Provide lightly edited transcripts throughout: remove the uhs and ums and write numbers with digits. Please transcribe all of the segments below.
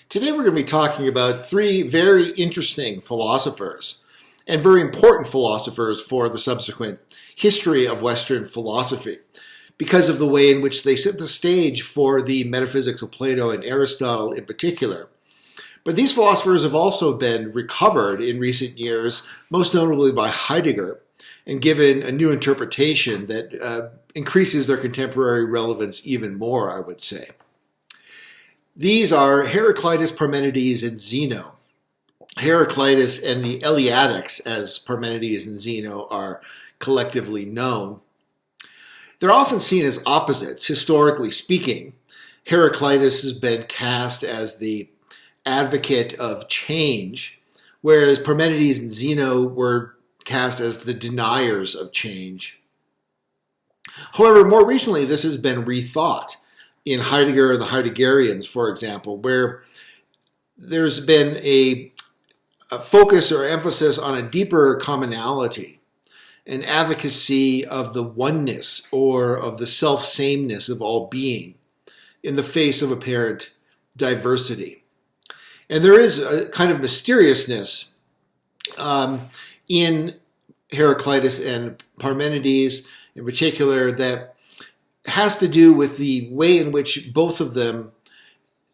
Today we're going to be talking about three very interesting philosophers and very important philosophers for the subsequent history of Western philosophy because of the way in which they set the stage for the metaphysics of Plato and Aristotle in particular. But these philosophers have also been recovered in recent years, most notably by Heidegger, and given a new interpretation that increases their contemporary relevance even more, I would say. These are Heraclitus, Parmenides, and Zeno. Heraclitus and the Eleatics, as Parmenides and Zeno are collectively known. They're often seen as opposites, historically speaking. Heraclitus has been cast as the advocate of change, whereas Parmenides and Zeno were cast as the deniers of change. However, more recently, this has been rethought in Heidegger and the Heideggerians, for example, where there's been a focus or emphasis on a deeper commonality, an advocacy of the oneness or of the self-sameness of all being in the face of apparent diversity. And there is a kind of mysteriousness in Heraclitus and Parmenides in particular that has to do with the way in which both of them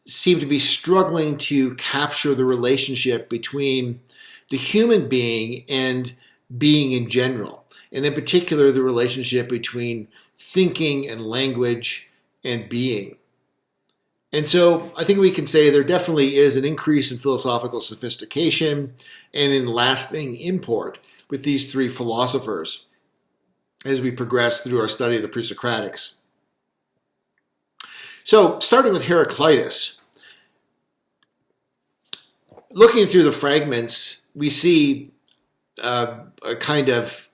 seem to be struggling to capture the relationship between the human being and being in general, and in particular the relationship between thinking and language and being. And so I think we can say there definitely is an increase in philosophical sophistication and in lasting import with these three philosophers as we progress through our study of the pre-Socratics. So, starting with Heraclitus, looking through the fragments, we see a kind of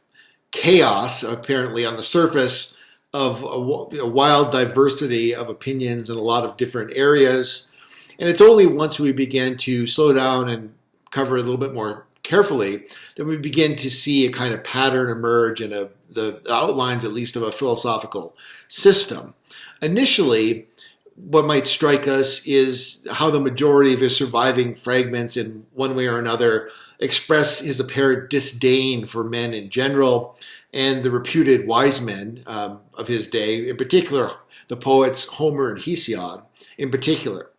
chaos, apparently, on the surface of a wild diversity of opinions in a lot of different areas. And it's only once we begin to slow down and cover it a little bit more carefully that we begin to see a kind of pattern emerge and the outlines, at least, of a philosophical system. Initially, what might strike us is how the majority of his surviving fragments in one way or another express his apparent disdain for men in general and the reputed wise men of his day, in particular the poets Homer and Hesiod in particular.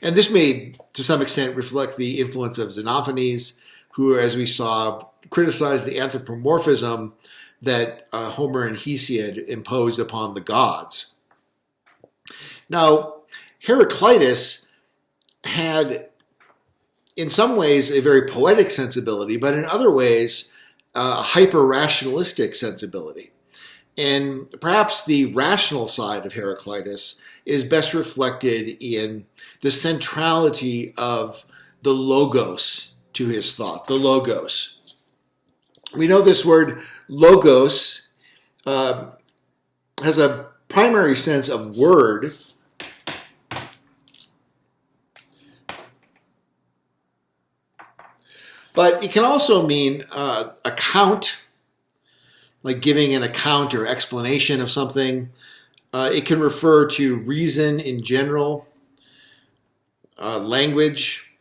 And this may, to some extent, reflect the influence of Xenophanes, who, as we saw, criticized the anthropomorphism that Homer and Hesiod imposed upon the gods. Now, Heraclitus had, in some ways, a very poetic sensibility, but in other ways, a hyper-rationalistic sensibility. And perhaps the rational side of Heraclitus is best reflected in the centrality of the logos to his thought, the logos. We know this word logos has a primary sense of word, but it can also mean account, like giving an account or explanation of something. It can refer to reason in general, language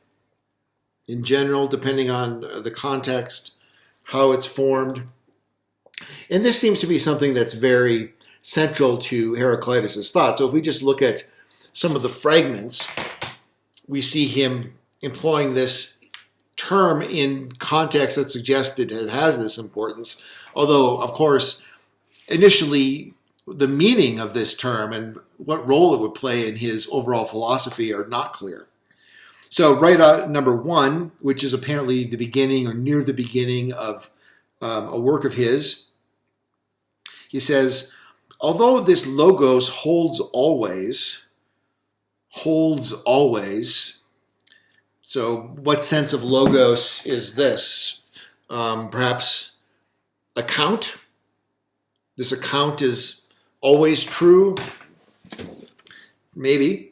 in general, depending on the context, how it's formed. And this seems to be something that's very central to Heraclitus' thought. So if we just look at some of the fragments, we see him employing this term in context that suggested it has this importance, although, of course, initially the meaning of this term and what role it would play in his overall philosophy are not clear. So right at number 1, which is apparently the beginning or near the beginning of a work of his, he says, although this logos holds always, so what sense of logos is this? Perhaps account? This account is always true? Maybe.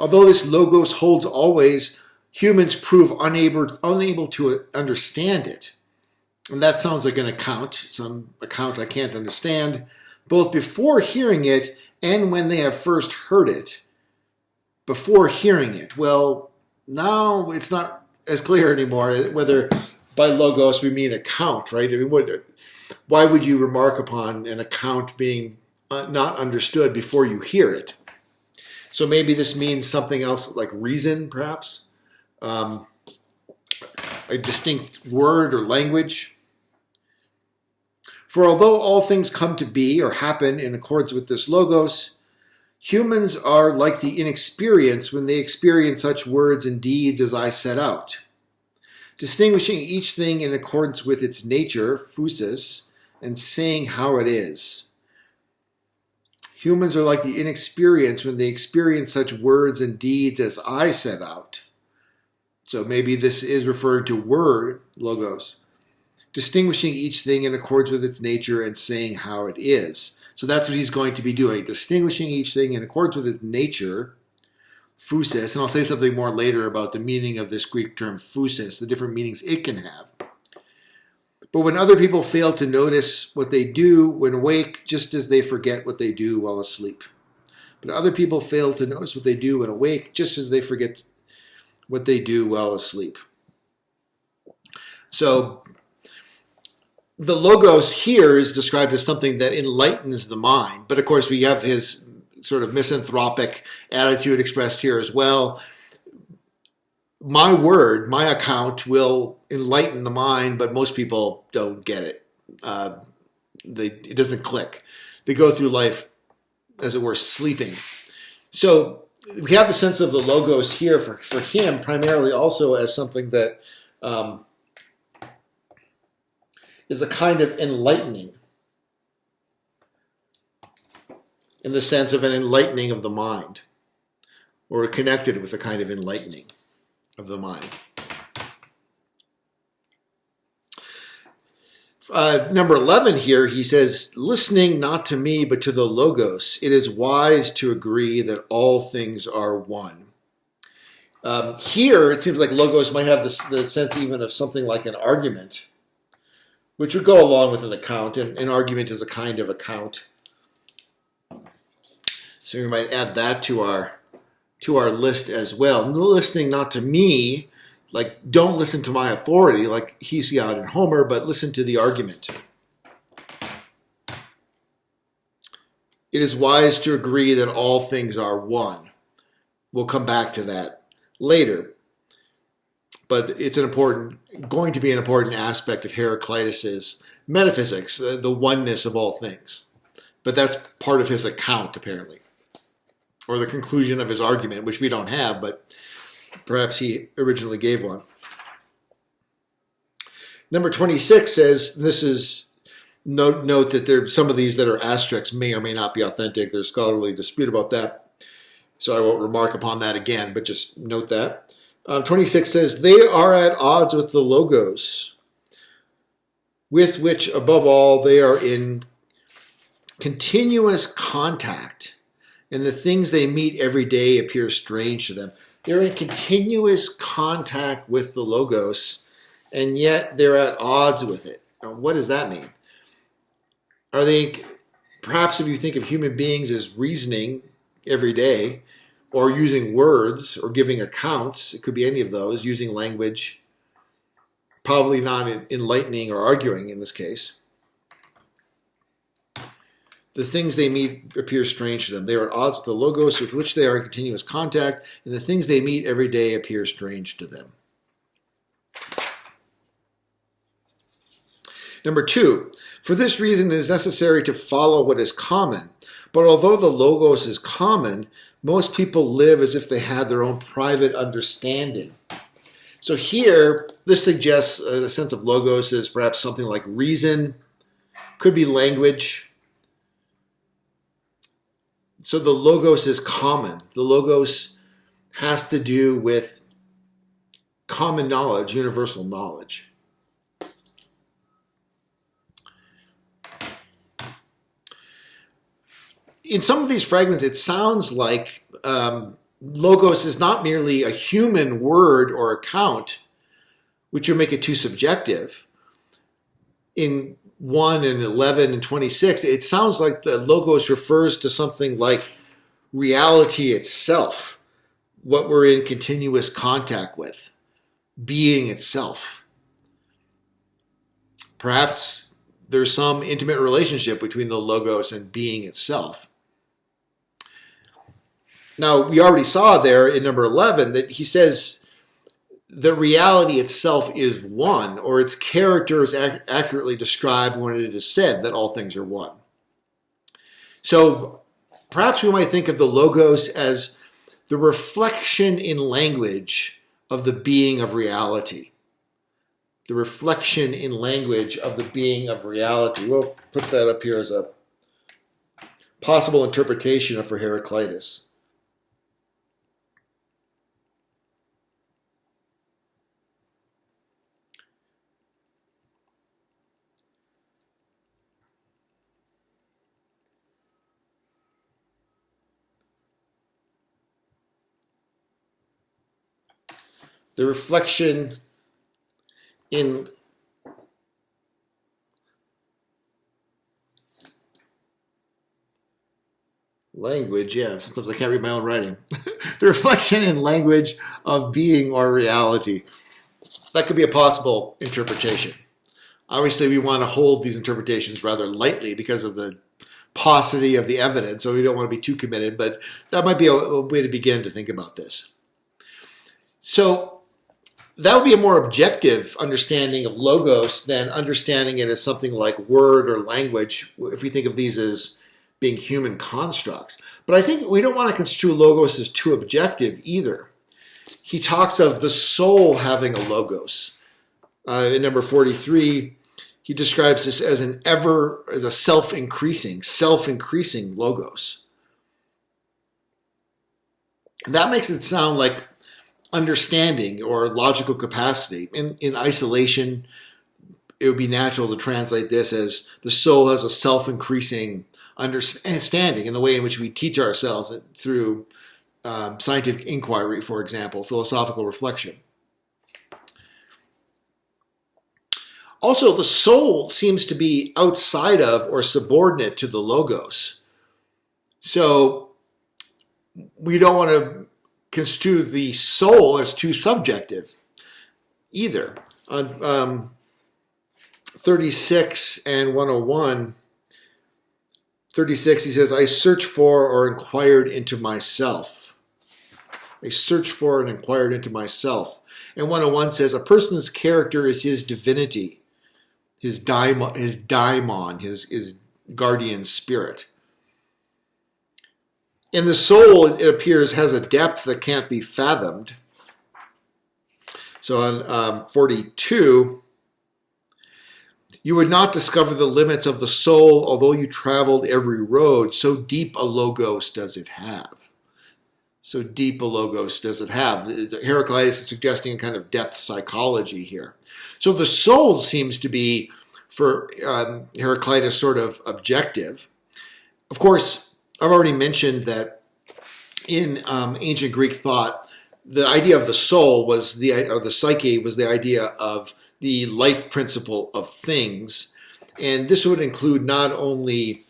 Although this logos holds always, humans prove unable to understand it. And that sounds like an account, some account I can't understand, both before hearing it and when they have first heard it. Before hearing it, well, now it's not as clear anymore whether by logos we mean account, right? I mean, why would you remark upon an account being not understood before you hear it? So maybe this means something else like reason, perhaps, a distinct word or language. For although all things come to be or happen in accordance with this logos, humans are like the inexperienced when they experience such words and deeds as I set out, distinguishing each thing in accordance with its nature, physis, and saying how it is. Humans are like the inexperienced when they experience such words and deeds as I set out. So maybe this is referring to word, logos, distinguishing each thing in accordance with its nature and saying how it is. So that's what he's going to be doing, distinguishing each thing in accordance with its nature, physis, and I'll say something more later about the meaning of this Greek term physis, the different meanings it can have. But when other people fail to notice what they do when awake, just as they forget what they do while asleep. But other people fail to notice what they do when awake, just as they forget what they do while asleep. So the logos here is described as something that enlightens the mind. But of course, we have his sort of misanthropic attitude expressed here as well. My word, my account will enlighten the mind, but most people don't get it. It doesn't click. They go through life, as it were, sleeping. So we have the sense of the logos here for him primarily also as something that is a kind of enlightening, in the sense of an enlightening of the mind, or connected with a kind of enlightening of the mind. Number 11 here, he says, listening not to me but to the logos, it is wise to agree that all things are one. Here, it seems like logos might have the sense even of something like an argument, which would go along with an account, and an argument is a kind of account. So we might add that to our list as well. Listening not to me, like don't listen to my authority, like Hesiod and Homer, but listen to the argument. It is wise to agree that all things are one. We'll come back to that later. But it's going to be an important aspect of Heraclitus's metaphysics, the oneness of all things. But that's part of his account, apparently, or the conclusion of his argument, which we don't have, but perhaps he originally gave one. Number 26 says, this is, note that there some of these that are asterisks may or may not be authentic. There's scholarly dispute about that, so I won't remark upon that again, but just note that. 26 says, they are at odds with the logos, with which, above all, they are in continuous contact, and the things they meet every day appear strange to them. They're in continuous contact with the logos, and yet they're at odds with it. Now, what does that mean? Are they, perhaps if you think of human beings as reasoning every day, or using words, or giving accounts, it could be any of those, using language, probably not enlightening or arguing in this case. The things they meet appear strange to them. They are at odds with the logos with which they are in continuous contact, and the things they meet every day appear strange to them. Number 2, for this reason it is necessary to follow what is common. But although the logos is common, most people live as if they had their own private understanding. So here, this suggests a sense of logos as perhaps something like reason, could be language. So the logos is common. The logos has to do with common knowledge, universal knowledge. In some of these fragments, it sounds like logos is not merely a human word or account, which would make it too subjective. In 1 and 11 and 26, it sounds like the logos refers to something like reality itself, what we're in continuous contact with, being itself. Perhaps there's some intimate relationship between the logos and being itself. Now, we already saw there in number 11 that he says the reality itself is one, or its character is accurately described when it is said that all things are one. So perhaps we might think of the logos as the reflection in language of the being of reality. The reflection in language of the being of reality. We'll put that up here as a possible interpretation for Heraclitus. The reflection in language, yeah, sometimes I can't read my own writing. The reflection in language of being or reality. That could be a possible interpretation. Obviously, we want to hold these interpretations rather lightly because of the paucity of the evidence, so we don't want to be too committed, but that might be a way to begin to think about this. So that would be a more objective understanding of logos than understanding it as something like word or language, if we think of these as being human constructs. But I think we don't want to construe logos as too objective either. He talks of the soul having a logos. In number 43, he describes this as a self-increasing logos. That makes it sound like understanding or logical capacity. In isolation, it would be natural to translate this as the soul has a self-increasing understanding in the way in which we teach ourselves through scientific inquiry, for example, philosophical reflection. Also, the soul seems to be outside of or subordinate to the logos. So we don't want to construe the soul as too subjective either. On 36 and 101, 36, he says, I search for or inquired into myself. I searched for and inquired into myself. And 101 says, a person's character is his divinity, his daimon, his guardian spirit. And the soul, it appears, has a depth that can't be fathomed. So on 42, you would not discover the limits of the soul, although you traveled every road. So deep a logos does it have. So deep a logos does it have. Heraclitus is suggesting a kind of depth psychology here. So the soul seems to be, for Heraclitus, sort of objective. Of course, I've already mentioned that in ancient Greek thought, the idea of the soul was or the psyche was the idea of the life principle of things. And this would include not only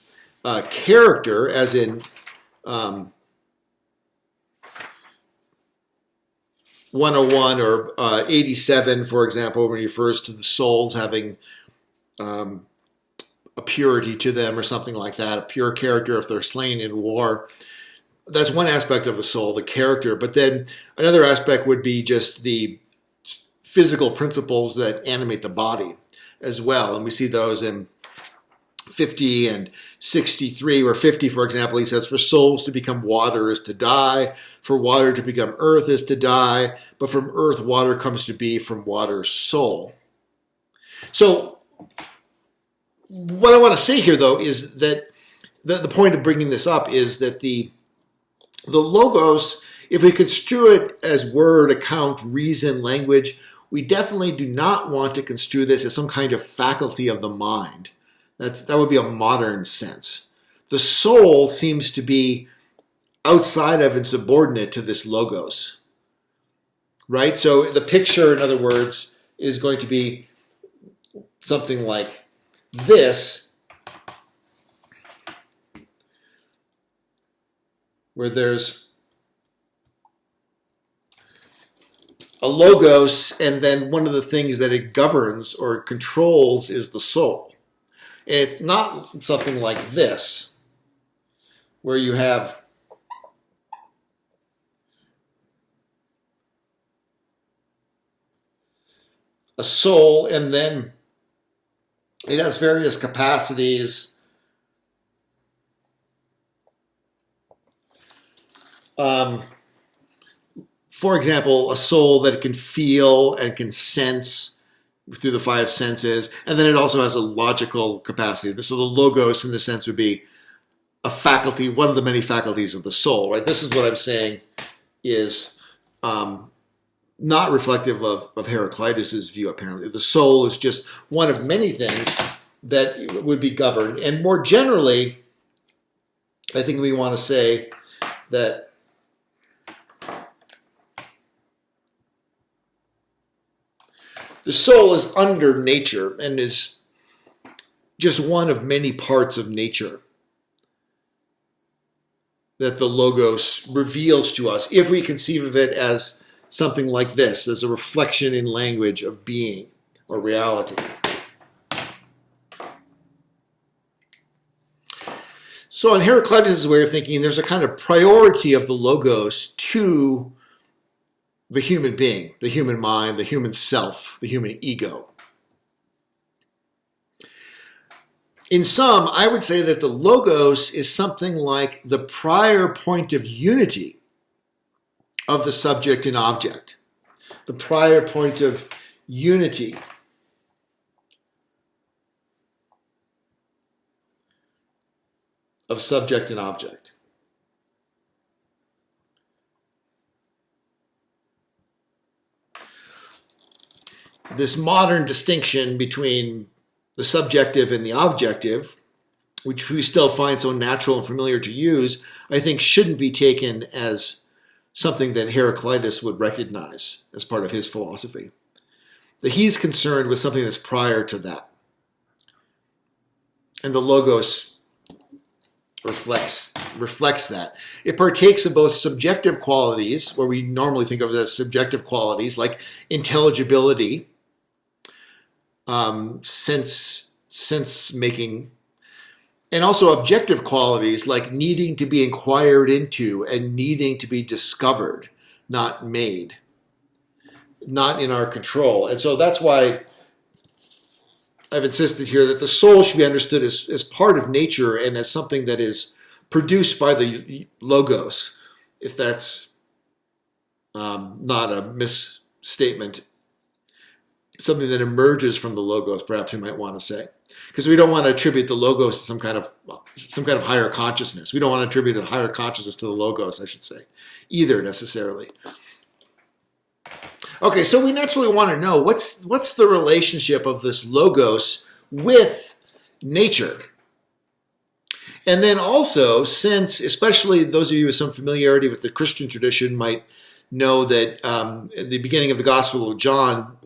character, as in 101 or 87, for example, when he refers to the souls having a purity to them or something like that, a pure character if they're slain in war. That's one aspect of the soul, the character. But then another aspect would be just the physical principles that animate the body as well. And we see those in 50 and 63, where 50, for example, he says, for souls to become water is to die, for water to become earth is to die, but from earth water comes to be, from water soul. So what I want to say here, though, is that the point of bringing this up is that the logos, if we construe it as word, account, reason, language, we definitely do not want to construe this as some kind of faculty of the mind. That would be a modern sense. The soul seems to be outside of and subordinate to this logos, right? So the picture, in other words, is going to be something like this, where there's a logos, and then one of the things that it governs or controls is the soul. And it's not something like this, where you have a soul, and then it has various capacities. For example, a soul that can feel and can sense through the five senses, and then it also has a logical capacity. So the logos, in this sense, would be a faculty, one of the many faculties of the soul. Right? This is what I'm saying is not reflective of Heraclitus's view. Apparently, the soul is just one of many things that would be governed. And more generally, I think we want to say that the soul is under nature and is just one of many parts of nature that the logos reveals to us, if we conceive of it as something like this, as a reflection in language of being or reality. So in Heraclitus' way of thinking, there's a kind of priority of the logos to the human being, the human mind, the human self, the human ego. In sum, I would say that the logos is something like the prior point of unity of the subject and object, the prior point of unity of subject and object. This modern distinction between the subjective and the objective, which we still find so natural and familiar to use, I think shouldn't be taken as something that Heraclitus would recognize as part of his philosophy. That he's concerned with something that's prior to that. And the logos reflects that. It partakes of both subjective qualities, where we normally think of it as subjective qualities, like intelligibility, sense making, and also objective qualities like needing to be inquired into and needing to be discovered, not made, not in our control. And so that's why I've insisted here that the soul should be understood as part of nature and as something that is produced by the logos, if that's not a misstatement. Something that emerges from the logos, perhaps we might want to say, because we don't want to attribute the logos to some kind of higher consciousness. We don't want to attribute a higher consciousness to the logos, I should say, either necessarily. Okay, so we naturally want to know what's the relationship of this logos with nature, and then also, since especially those of you with some familiarity with the Christian tradition might know that at the beginning of the Gospel of John,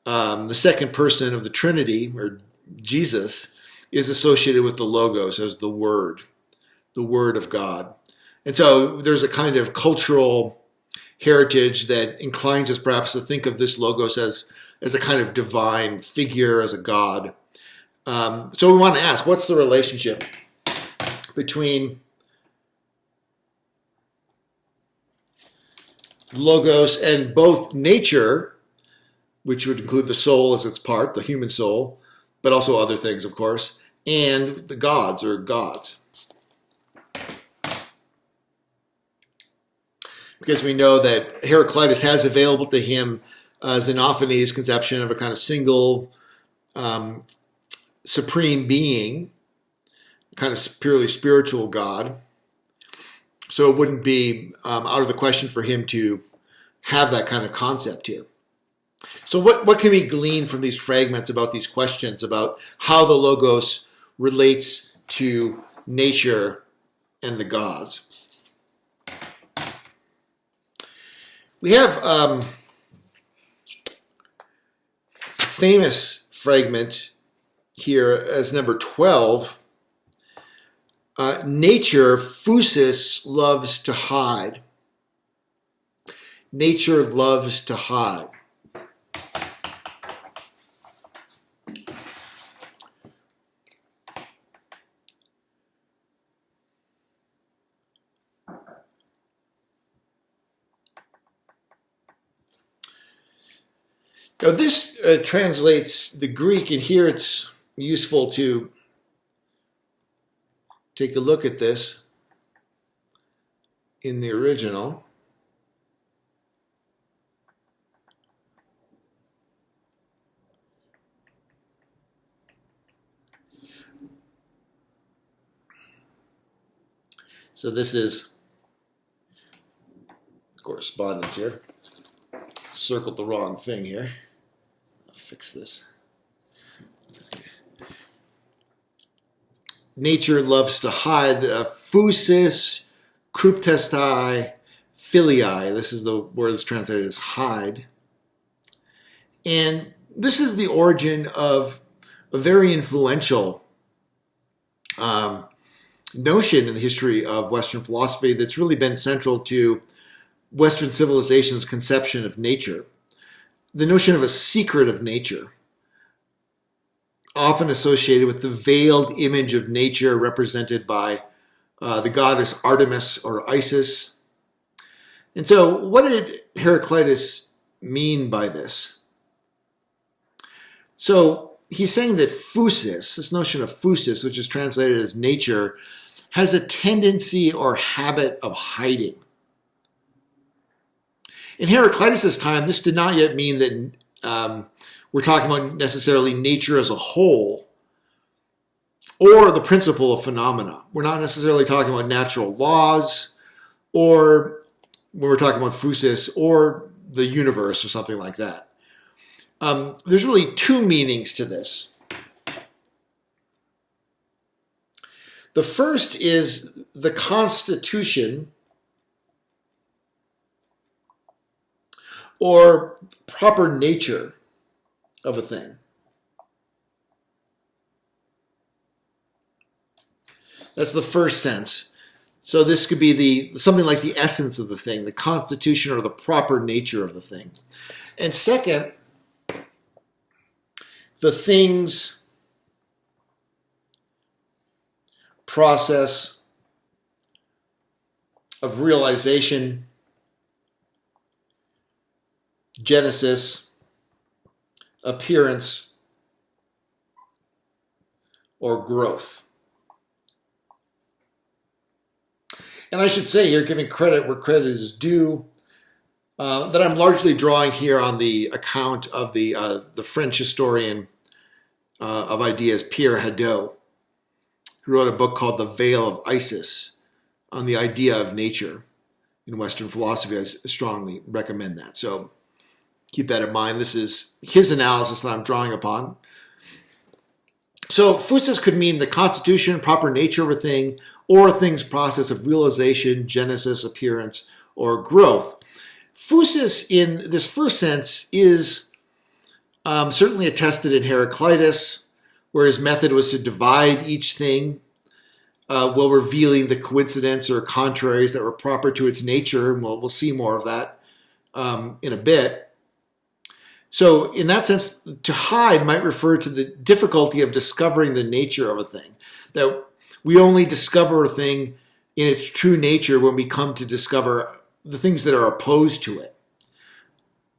the second person of the Trinity, or Jesus, is associated with the logos as the Word of God. And so there's a kind of cultural heritage that inclines us perhaps to think of this logos as a kind of divine figure, as a God. So we want to ask, what's the relationship between logos and both nature, which would include the soul as its part, the human soul, but also other things, of course, and the gods, or gods. Because we know that Heraclitus has available to him Xenophanes' conception of a kind of single supreme being, kind of purely spiritual God. So it wouldn't be out of the question for him to have that kind of concept here. So what can we glean from these fragments about these questions about how the logos relates to nature and the gods? We have a famous fragment here as number 12. Nature, Phusis loves to hide. nature loves to hide. Now this translates the Greek, and here it's useful to take a look at this in the original. So this is correspondence here. Circled the wrong thing here. I'll fix this. Nature loves to hide. Phusis, cryptestai, filii. This is the word that's translated as hide. And this is the origin of a very influential notion in the history of Western philosophy that's really been central to Western civilization's conception of nature. The notion of a secret of nature, often associated with the veiled image of nature represented by the goddess Artemis or Isis. And so what did Heraclitus mean by this? So he's saying that phusis, this notion of phusis, which is translated as nature, has a tendency or habit of hiding. In Heraclitus' time, this did not yet mean that we're talking about necessarily nature as a whole or the principle of phenomena. We're not necessarily talking about natural laws, or when we're talking about phusis or the universe or something like that. There's really two meanings to this. The first is the constitution or proper nature of a thing. That's the first sense. So this could be something like the essence of the thing, the constitution or the proper nature of the thing. And second, the thing's process of realization, genesis, appearance, or growth. And I should say here, giving credit where credit is due, that I'm largely drawing here on the account of the French historian of ideas, Pierre Hadot, who wrote a book called The Veil of Isis on the idea of nature in Western philosophy. I strongly recommend that. So keep that in mind. This is his analysis that I'm drawing upon. So phusis could mean the constitution, proper nature of a thing, or a thing's process of realization, genesis, appearance, or growth. Phusis, in this first sense, is certainly attested in Heraclitus, where his method was to divide each thing while revealing the coincidence or contraries that were proper to its nature. And we'll see more of that in a bit. So in that sense, to hide might refer to the difficulty of discovering the nature of a thing. That we only discover a thing in its true nature when we come to discover the things that are opposed to it.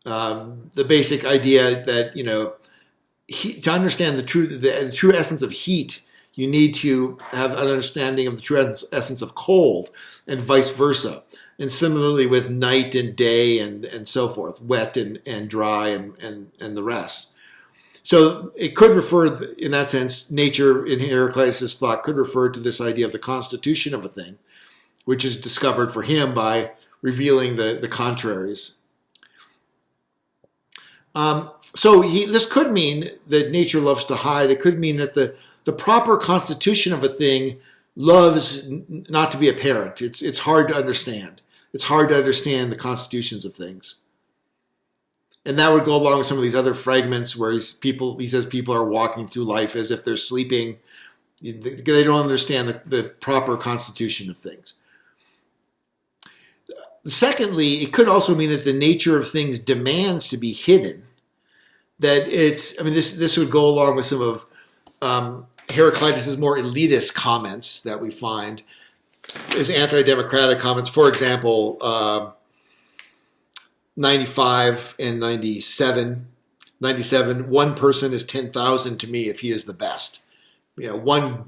The basic idea that, to understand the true essence of heat, you need to have an understanding of the true essence of cold, and vice versa. And similarly with night and day and so forth, wet and dry and the rest. So it could refer, in that sense, nature in Heraclitus' thought could refer to this idea of the constitution of a thing, which is discovered for him by revealing the contraries. This could mean that nature loves to hide. It could mean that the proper constitution of a thing loves not to be apparent. It's hard to understand. It's hard to understand the constitutions of things. And that would go along with some of these other fragments where he says people are walking through life as if they're sleeping. They don't understand the proper constitution of things. Secondly, it could also mean that the nature of things demands to be hidden. That this would go along with some of Heraclitus' more elitist comments that we find, his anti-democratic comments. For example, 95 and 97. 97, one person is 10,000 to me if he is the best. One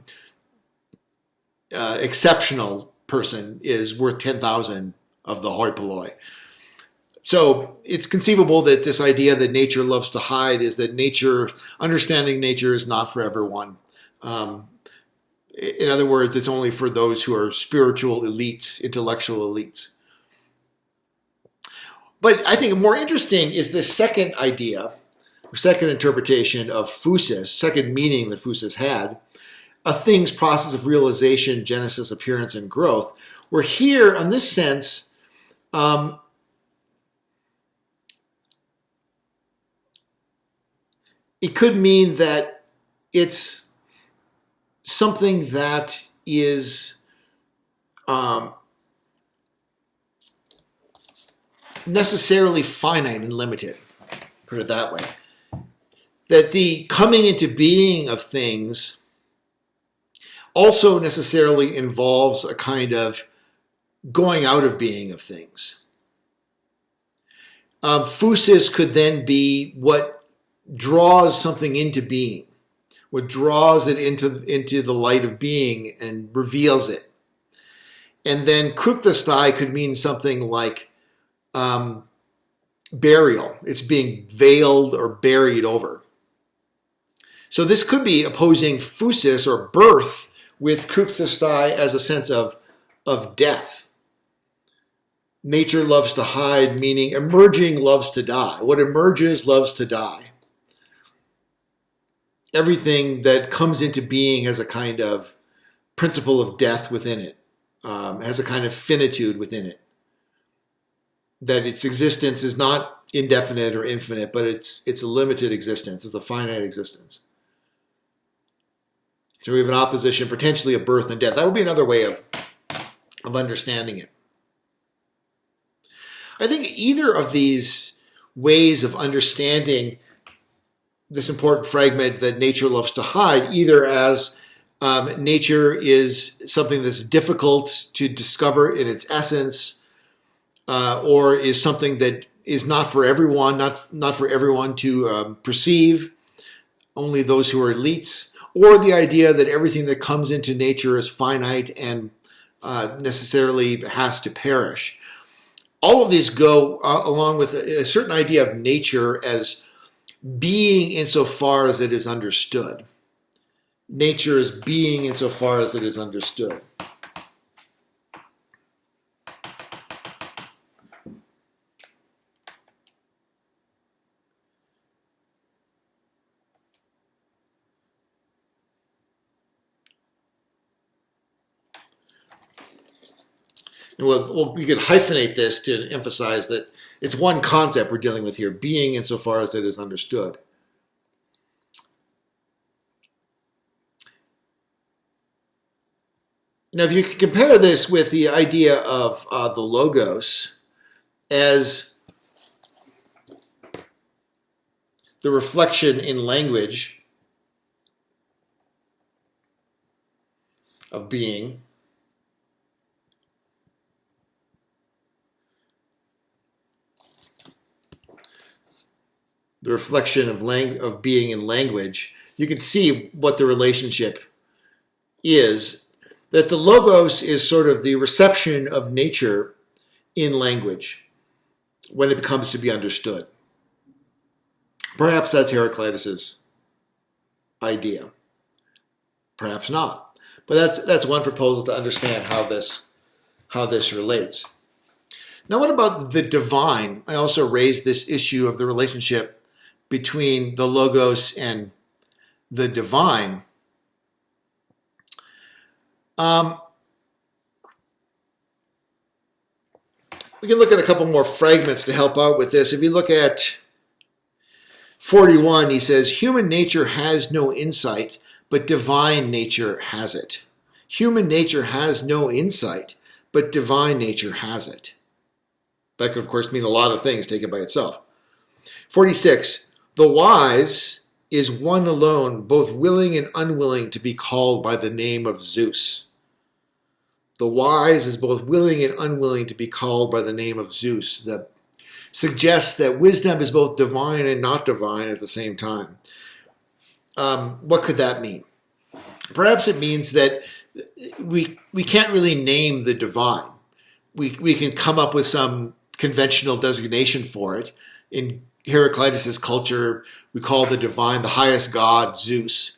exceptional person is worth 10,000 of the hoi polloi. So it's conceivable that this idea that nature loves to hide is that understanding nature is not for everyone. In other words, it's only for those who are spiritual elites, intellectual elites. But I think more interesting is the second idea, or second interpretation of phusis, second meaning that phusis had, a thing's process of realization, genesis, appearance, and growth. Where here, in this sense, it could mean that it's something that is necessarily finite and limited, put it that way. That the coming into being of things also necessarily involves a kind of going out of being of things. Phusis could then be what draws something into being, what draws it into the light of being and reveals it. And then kryptostai could mean something like burial. It's being veiled or buried over. So this could be opposing phusis or birth with kryptostai as a sense of death. Nature loves to hide, meaning emerging loves to die. What emerges loves to die. Everything that comes into being has a kind of principle of death within it, has a kind of finitude within it. That its existence is not indefinite or infinite, but it's a limited existence, it's a finite existence. So we have an opposition, potentially of birth and death. That would be another way of understanding it. I think either of these ways of understanding this important fragment that nature loves to hide, either as nature is something that's difficult to discover in its essence, or is something that is not for everyone, not for everyone to perceive, only those who are elites, or the idea that everything that comes into nature is finite and necessarily has to perish. All of these go along with a certain idea of nature as being insofar as it is understood. Nature is being insofar as it is understood. And we could hyphenate this to emphasize that it's one concept we're dealing with here, being insofar as it is understood. Now, if you can compare this with the idea of the logos as the reflection in language of being, the reflection of being in language, you can see what the relationship is. That the logos is sort of the reception of nature in language when it comes to be understood. Perhaps that's Heraclitus' idea. Perhaps not. But that's one proposal to understand how this relates. Now, what about the divine? I also raised this issue of the relationship between the logos and the divine. We can look at a couple more fragments to help out with this. If you look at 41, he says, human nature has no insight, but divine nature has it. Human nature has no insight, but divine nature has it. That could, of course, mean a lot of things taken by itself. 46. The wise is one alone, both willing and unwilling to be called by the name of Zeus. The wise is both willing and unwilling to be called by the name of Zeus. That suggests that wisdom is both divine and not divine at the same time. What could that mean? Perhaps it means that we can't really name the divine. We can come up with some conventional designation for it. In Heraclitus' culture, we call the divine, the highest god, Zeus.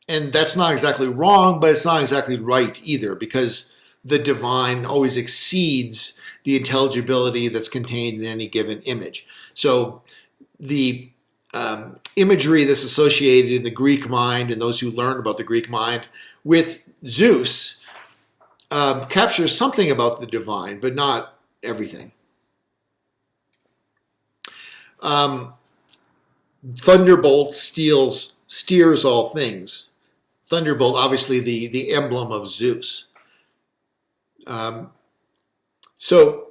And that's not exactly wrong, but it's not exactly right either, because the divine always exceeds the intelligibility that's contained in any given image. So the imagery that's associated in the Greek mind and those who learn about the Greek mind with Zeus captures something about the divine, but not everything. Thunderbolt steers all things. Thunderbolt, obviously the emblem of Zeus. So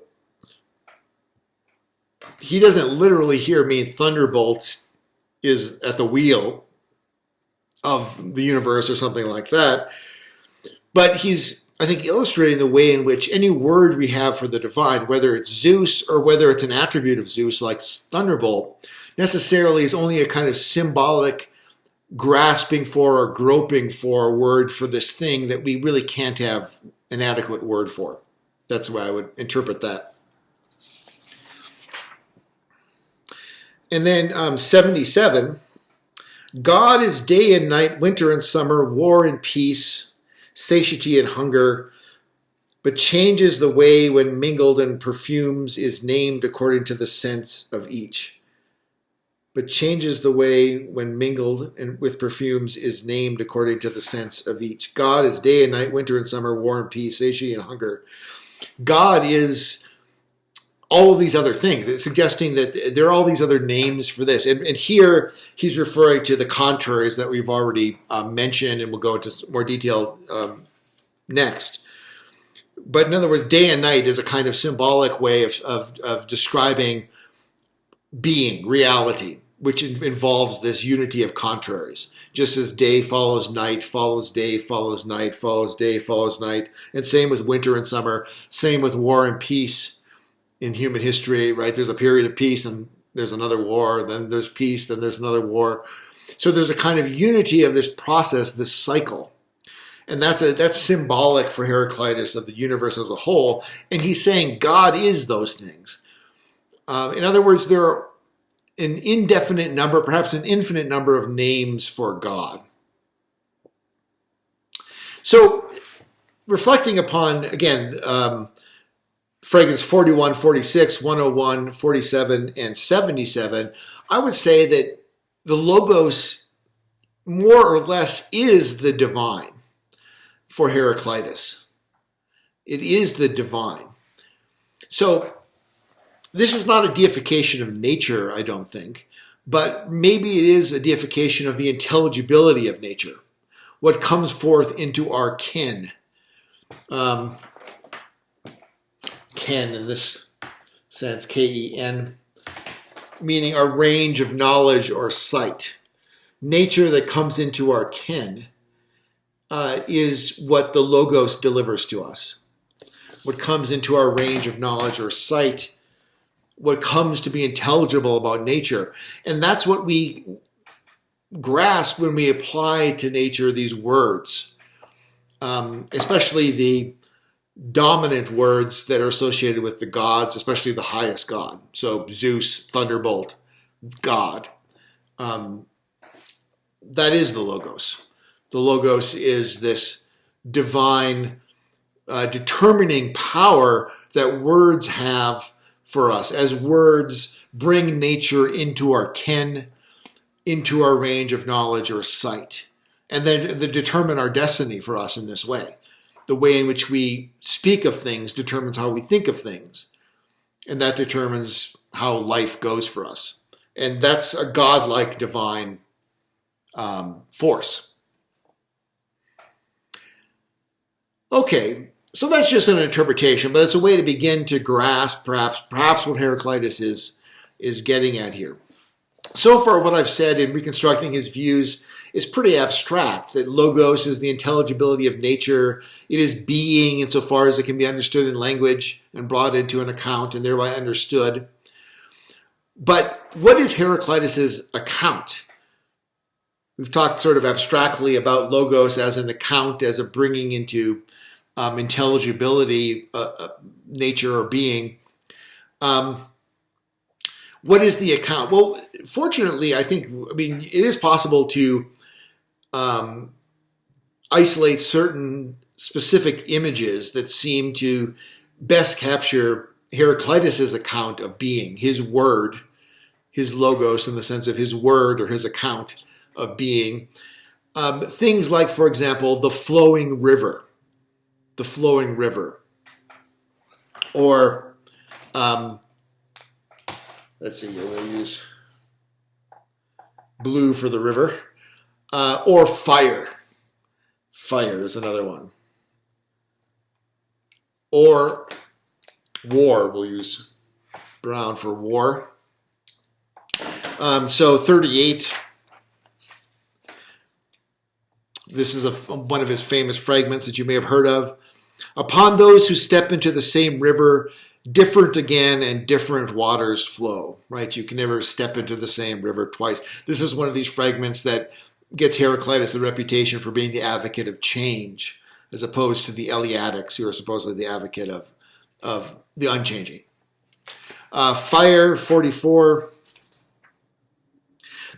he doesn't literally here mean thunderbolt is at the wheel of the universe or something like that. But he's, I think, illustrating the way in which any word we have for the divine, whether it's Zeus or whether it's an attribute of Zeus like thunderbolt, necessarily is only a kind of symbolic grasping for or groping for a word for this thing that we really can't have an adequate word for. That's the way I would interpret that. And then 77, God is day and night, winter and summer, war and peace, satiety and hunger, but changes the way when mingled and perfumes is named according to the sense of each. But changes the way when mingled and with perfumes is named according to the sense of each. God is day and night, winter and summer, war and peace, satiety and hunger. God is all of these other things. It's suggesting that there are all these other names for this. And here he's referring to the contraries that we've already mentioned, and we'll go into more detail next. But in other words, day and night is a kind of symbolic way of describing being, reality, which involves this unity of contraries. Just as day follows night, follows day, follows night, follows day, follows night. And same with winter and summer. Same with war and peace in human history, right? There's a period of peace and there's another war. Then there's peace, then there's another war. So there's a kind of unity of this process, this cycle. And that's symbolic for Heraclitus of the universe as a whole. And he's saying God is those things. In other words, there are an indefinite number, perhaps an infinite number of names for God. So reflecting upon, again, fragments 41, 46, 101, 47, and 77, I would say that the Logos more or less is the divine for Heraclitus. It is the divine. So this is not a deification of nature, I don't think, but maybe it is a deification of the intelligibility of nature, what comes forth into our ken. Ken in this sense, K-E-N, meaning our range of knowledge or sight. Nature that comes into our ken is what the Logos delivers to us. What comes into our range of knowledge or sight, what comes to be intelligible about nature. And that's what we grasp when we apply to nature these words, especially the dominant words that are associated with the gods, especially the highest god. So Zeus, thunderbolt, God. That is the Logos. The Logos is this divine determining power that words have for us, as words bring nature into our ken, into our range of knowledge or sight, and then they determine our destiny for us in this way. The way in which we speak of things determines how we think of things, and that determines how life goes for us. And that's a godlike divine force. Okay, So that's just an interpretation, but it's a way to begin to grasp perhaps what Heraclitus is getting at here. So far, what I've said in reconstructing his views is pretty abstract, that logos is the intelligibility of nature. It is being insofar as it can be understood in language and brought into an account and thereby understood. But what is Heraclitus's account? We've talked sort of abstractly about logos as an account, as a bringing into intelligibility, nature or being. What is the account? Well, fortunately, it is possible to isolate certain specific images that seem to best capture Heraclitus's account of being, his word, his logos in the sense of his word or his account of being. Things like, for example, the flowing river. Or, let's see, we'll use blue for the river. Or fire. Fire is another one. Or war, we'll use brown for war. So 38. This is one of his famous fragments that you may have heard of. Upon those who step into the same river, different again and different waters flow. Right? You can never step into the same river twice. This is one of these fragments that gets Heraclitus the reputation for being the advocate of change, as opposed to the Eleatics, who are supposedly the advocate of the unchanging. Fire, 44.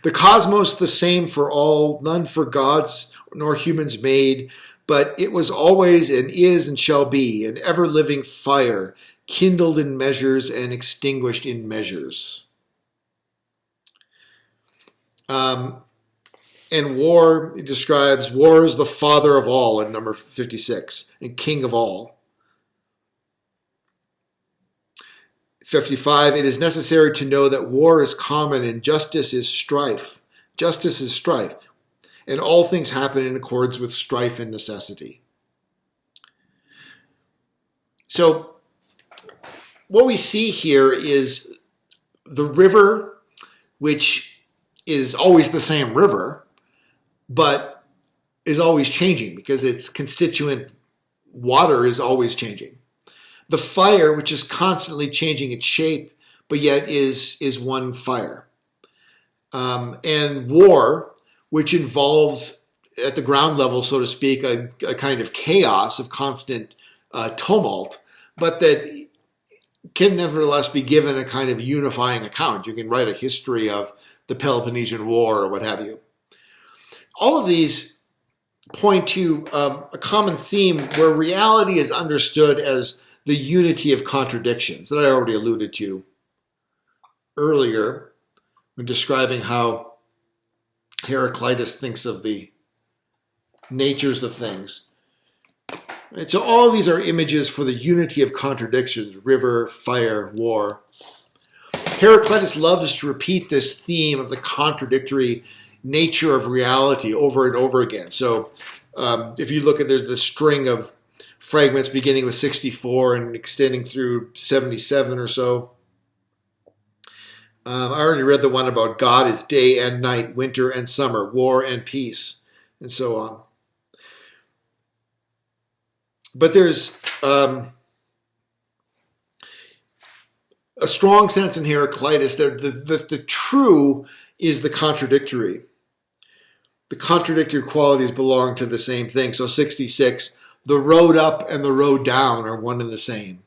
The cosmos the same for all, none for gods nor humans made, but it was always and is and shall be an ever-living fire, kindled in measures and extinguished in measures. And war, it describes, war is the father of all in number 56, and king of all. 55, it is necessary to know that war is common and justice is strife. Justice is strife, and all things happen in accordance with strife and necessity. So, what we see here is the river, which is always the same river, but is always changing because its constituent water is always changing. The fire, which is constantly changing its shape, but yet is one fire. And war, which involves, at the ground level, so to speak, a kind of chaos of constant tumult, but that can nevertheless be given a kind of unifying account. You can write a history of the Peloponnesian War or what have you. All of these point to a common theme where reality is understood as the unity of contradictions that I already alluded to earlier when describing how Heraclitus thinks of the natures of things. And so all of these are images for the unity of contradictions, river, fire, war. Heraclitus loves to repeat this theme of the contradictory nature of reality over and over again. So if you look at the string of fragments beginning with 64 and extending through 77 or so, I already read the one about God is day and night, winter and summer, war and peace, and so on. But there's a strong sense in Heraclitus that the true is the contradictory. The contradictory qualities belong to the same thing. So 66, the road up and the road down are one and the same.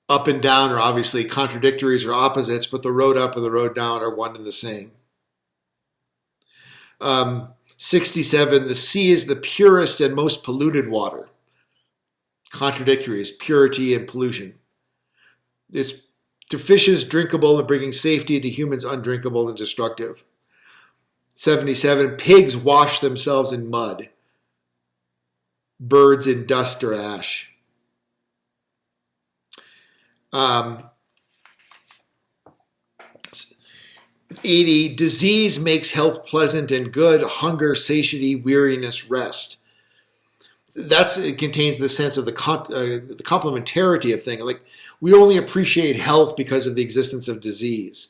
Up and down are obviously contradictories or opposites, but the road up and the road down are one and the same. 67, the sea is the purest and most polluted water. Contradictory is purity and pollution. It's to fishes drinkable and bringing safety, to humans undrinkable and destructive. 77, pigs wash themselves in mud. Birds in dust or ash. 80, disease makes health pleasant and good, hunger, satiety, weariness, rest. it contains the sense of the complementarity of things. Like, we only appreciate health because of the existence of disease.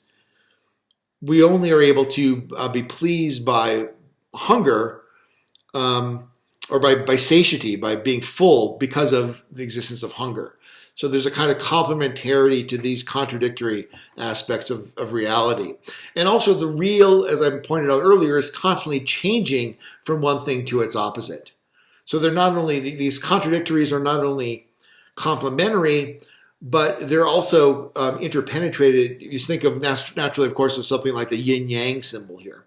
We only are able to be pleased by hunger or by satiety, by being full because of the existence of hunger. So there's a kind of complementarity to these contradictory aspects of reality. And also the real, as I pointed out earlier, is constantly changing from one thing to its opposite. So they're not only, these contradictories are not only complementary, but they're also interpenetrated. You think of naturally, of course, of something like the yin-yang symbol here.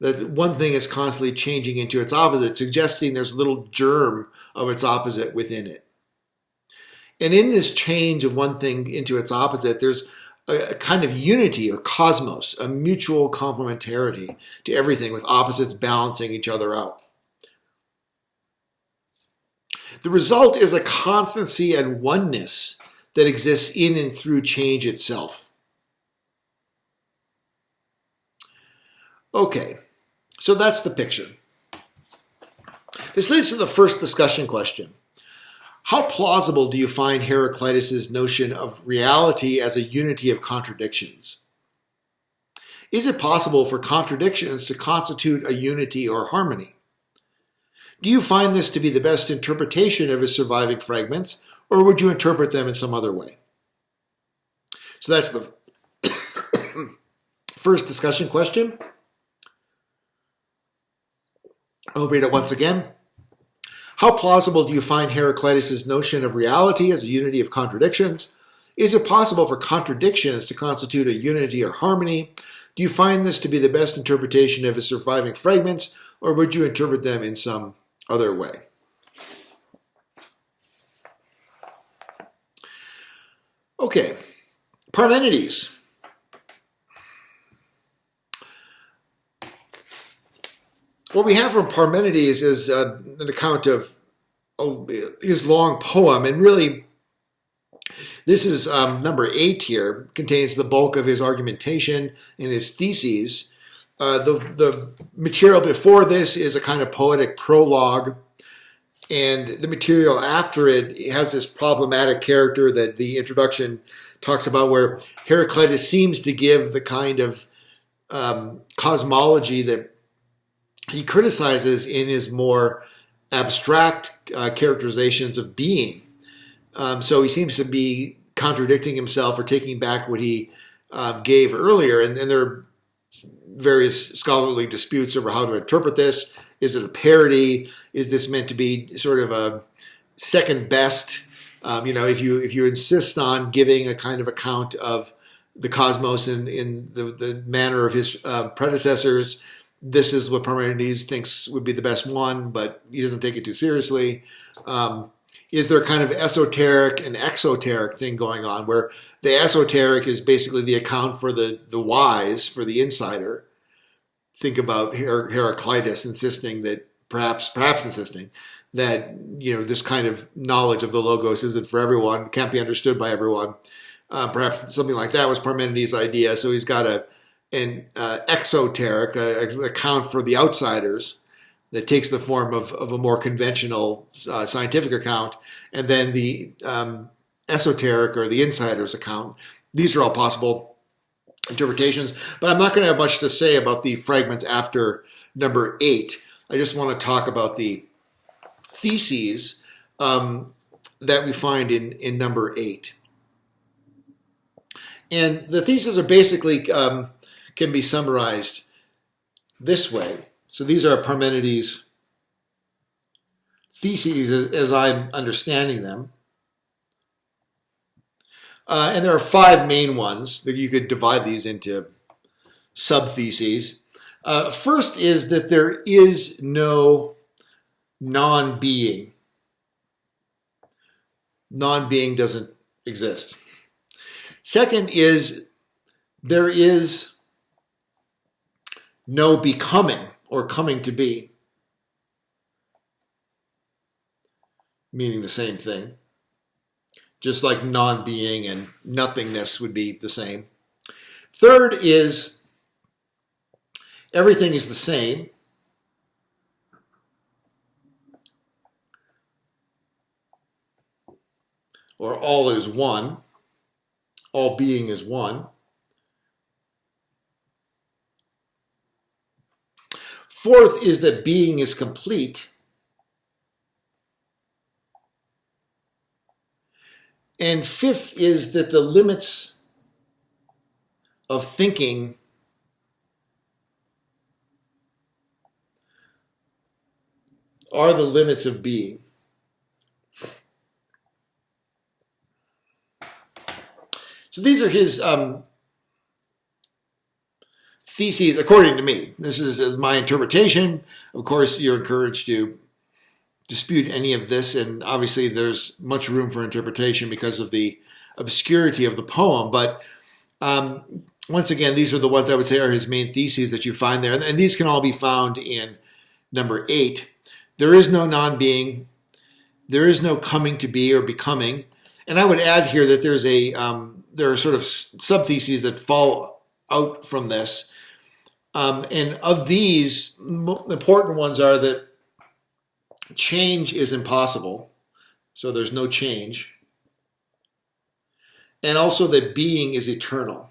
That one thing is constantly changing into its opposite, suggesting there's a little germ of its opposite within it. And in this change of one thing into its opposite, there's a kind of unity or cosmos, a mutual complementarity to everything, with opposites balancing each other out. The result is a constancy and oneness that exists in and through change itself. Okay, so that's the picture. This leads to the first discussion question. How plausible do you find Heraclitus' notion of reality as a unity of contradictions? Is it possible for contradictions to constitute a unity or harmony? Do you find this to be the best interpretation of his surviving fragments, or would you interpret them in some other way? So that's the first discussion question. I'll read it once again. How plausible do you find Heraclitus' notion of reality as a unity of contradictions? Is it possible for contradictions to constitute a unity or harmony? Do you find this to be the best interpretation of his surviving fragments, or would you interpret them in some other way? Okay, Parmenides. What we have from Parmenides is an account of his long poem, and really this is number 8 here, contains the bulk of his argumentation and his theses. The material before this is a kind of poetic prologue, and the material after it has this problematic character that the introduction talks about, where Heraclitus seems to give the kind of cosmology that he criticizes in his more abstract characterizations of being. So he seems to be contradicting himself or taking back what he gave earlier. And there are various scholarly disputes over how to interpret this. Is it a parody? Is this meant to be sort of a second best? If you insist on giving a kind of account of the cosmos in the manner of his predecessors, this is what Parmenides thinks would be the best one, but he doesn't take it too seriously. Is there kind of esoteric and exoteric thing going on, where the esoteric is basically the account for the wise, for the insider? Think about Heraclitus insisting that, perhaps insisting that, this kind of knowledge of the logos isn't for everyone, can't be understood by everyone. Perhaps something like that was Parmenides' idea. So he's got an exoteric, account for the outsiders that takes the form of a more conventional scientific account, and then the esoteric or the insider's account. These are all possible interpretations, but I'm not going to have much to say about the fragments after number 8. I just want to talk about the theses that we find in number 8. And the theses are basically can be summarized this way. So these are Parmenides' theses as I'm understanding them. And there are 5 main ones that you could divide these into sub-theses. First is that there is no non-being. Non-being doesn't exist. Second is there is no becoming or coming to be, meaning the same thing. Just like non-being and nothingness would be the same. Third is everything is the same. or all is one. All being is one. Fourth is that being is complete. And fifth is that the limits of thinking are the limits of being. So these are his theses, according to me. This is my interpretation. Of course, you're encouraged to dispute any of this, and obviously there's much room for interpretation because of the obscurity of the poem. But once again, these are the ones I would say are his main theses that you find there. And these can all be found in number 8. There is no non-being. There is no coming to be or becoming. And I would add here that there are sort of sub-theses that fall out from this. And of these, important ones are that change is impossible. So there's no change. And also that being is eternal.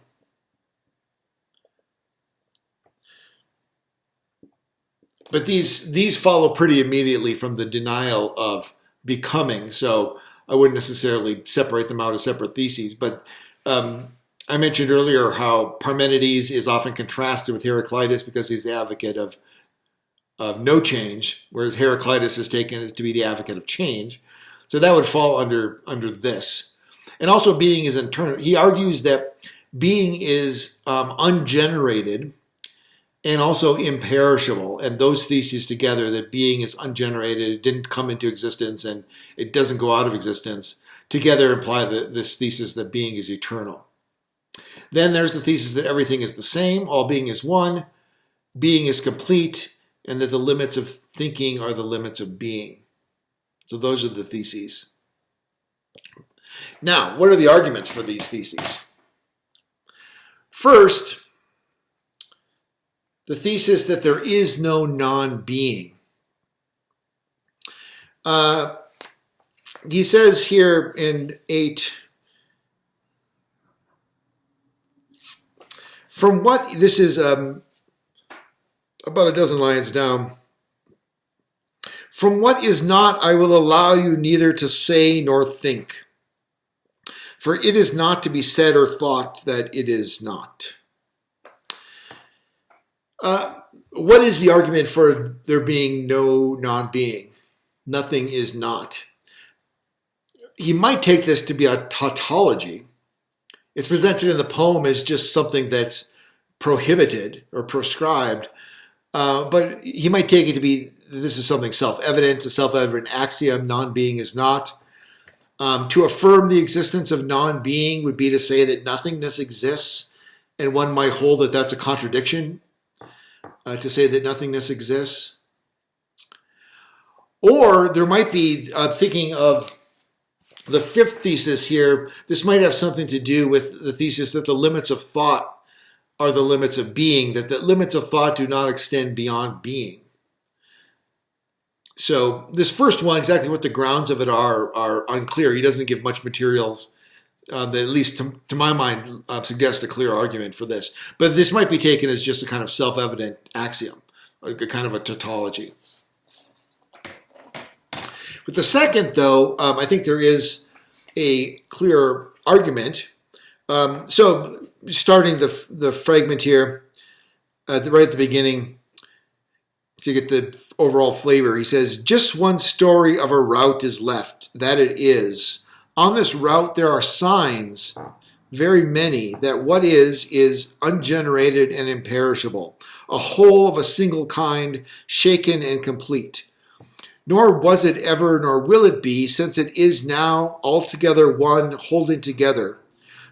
But these follow pretty immediately from the denial of becoming. So I wouldn't necessarily separate them out as separate theses. But I mentioned earlier how Parmenides is often contrasted with Heraclitus because he's the advocate of no change, whereas Heraclitus is taken as to be the advocate of change. So that would fall under this. And also being is internal. He argues that being is ungenerated and also imperishable. And those theses together, that being is ungenerated, it didn't come into existence, and it doesn't go out of existence, together imply this thesis that being is eternal. Then there's the thesis that everything is the same, all being is one, being is complete, and that the limits of thinking are the limits of being. So those are the theses. Now, what are the arguments for these theses? First, the thesis that there is no non-being. He says here in 8, from what, this is about a dozen lines down. From what is not, I will allow you neither to say nor think. For it is not to be said or thought that it is not. What is the argument for there being no non-being? Nothing is not. He might take this to be a tautology. It's presented in the poem as just something that's prohibited or prescribed. But he might take it to be, this is something self-evident, a self-evident axiom, non-being is not. To affirm the existence of non-being would be to say that nothingness exists, and one might hold that that's a contradiction, to say that nothingness exists. Or there might be, thinking of the fifth thesis here, this might have something to do with the thesis that the limits of thought are the limits of being, that the limits of thought do not extend beyond being. So this first one, exactly what the grounds of it are unclear. He doesn't give much materials that, at least to my mind, suggest a clear argument for this. But this might be taken as just a kind of self-evident axiom, like a kind of a tautology. With the second, though, I think there is a clear argument. So starting the fragment here, right at the beginning, to get the overall flavor, he says, just one story of a route is left, that it is. On this route there are signs, very many, that what is ungenerated and imperishable, a whole of a single kind, shaken and complete. Nor was it ever, nor will it be, since it is now altogether one, holding together.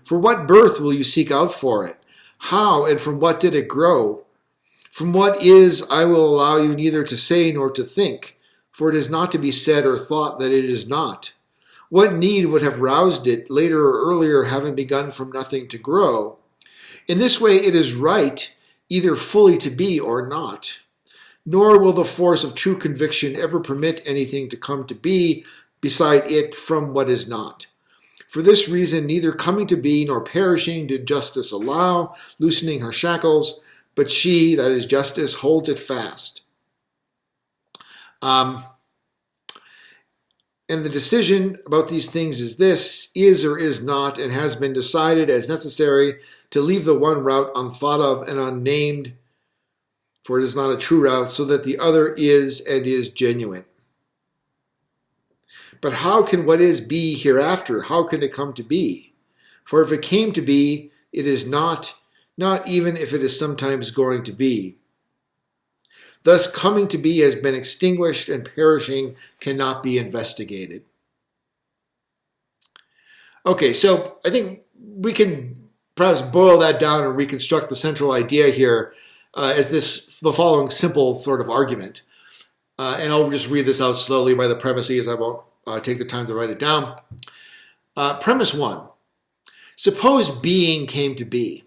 For what birth will you seek out for it? How and from what did it grow? From what is, I will allow you neither to say nor to think, for it is not to be said or thought that it is not. What need would have roused it, later or earlier, having begun from nothing to grow? In this way it is right, either fully to be or not. Nor will the force of true conviction ever permit anything to come to be beside it from what is not. For this reason, neither coming to be nor perishing did justice allow, loosening her shackles, but she, that is justice, holds it fast. And the decision about these things is this, is or is not, and has been decided as necessary to leave the one route unthought of and unnamed, for it is not a true route, so that the other is and is genuine. But how can what is be hereafter? How can it come to be? For if it came to be, it is not even if it is sometimes going to be. Thus, coming to be has been extinguished, and perishing cannot be investigated. Okay, so I think we can perhaps boil that down and reconstruct the central idea here as the following simple sort of argument. And I'll just read this out slowly by the premises. I won't take the time to write it down. Premise 1. Suppose being came to be.